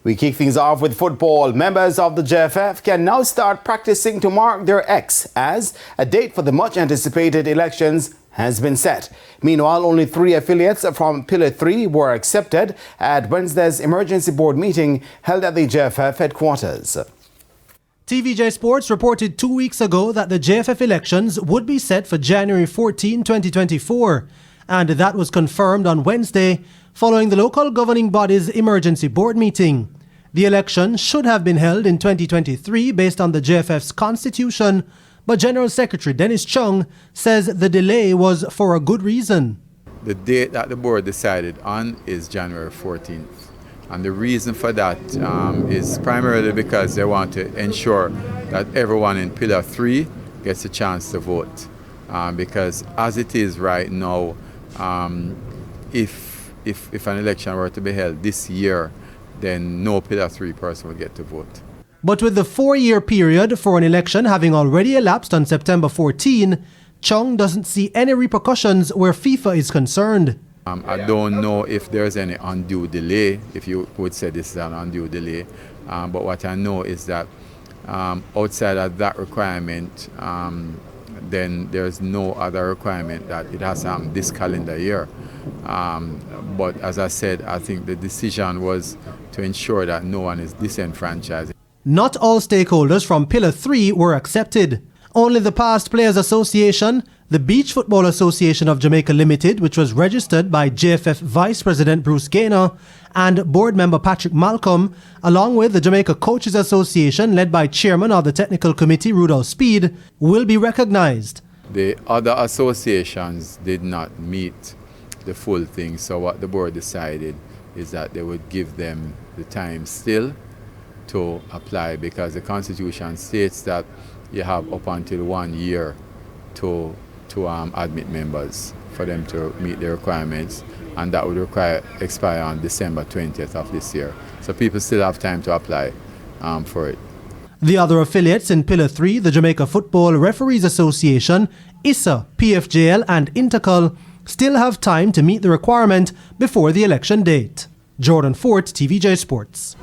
We kick things off with football. Members of the JFF can now start practicing to mark their X as a date for the much anticipated elections has been set. Meanwhile, only 3 affiliates from Pillar 3 were accepted at Wednesday's emergency board meeting held at the JFF headquarters. TVJ Sports reported 2 weeks ago that the JFF elections would be set for January 14, 2024, and that was confirmed on Wednesday following the local governing body's emergency board meeting. The election should have been held in 2023 based on the JFF's constitution, but General Secretary Dennis Chung says the delay was for a good reason. The date that the board decided on is January 14th. And the reason for that is primarily because they want to ensure that everyone in Pillar 3 gets a chance to vote. Because as it is right now, if an election were to be held this year, then no Pillar 3 person will get to vote. But with the 4-year period for an election having already elapsed on September 14, Chung doesn't see any repercussions where FIFA is concerned. I don't know if there's any undue delay, if you would say this is an undue delay, but what I know is that outside of that requirement, then there's no other requirement that it has to happen this calendar year. But as I said, I think the decision was to ensure that no one is disenfranchised. Not all stakeholders from Pillar 3 were accepted. Only the Past Players Association, the Beach Football Association of Jamaica Limited, which was registered by JFF Vice President Bruce Gaynor and board member Patrick Malcolm, along with the Jamaica Coaches Association led by Chairman of the Technical Committee Rudolph Speed, will be recognized. The other associations did not meet the full thing, so what the board decided is that they would give them the time still to apply, because the Constitution states that you have up until 1 year to admit members for them to meet the requirements, and that would expire on December 20th of this year. So people still have time to apply for it. The other affiliates in Pillar 3, the Jamaica Football Referees Association, ISA, PFJL and Intercol, still have time to meet the requirement before the election date. Jordan Fort, TVJ Sports.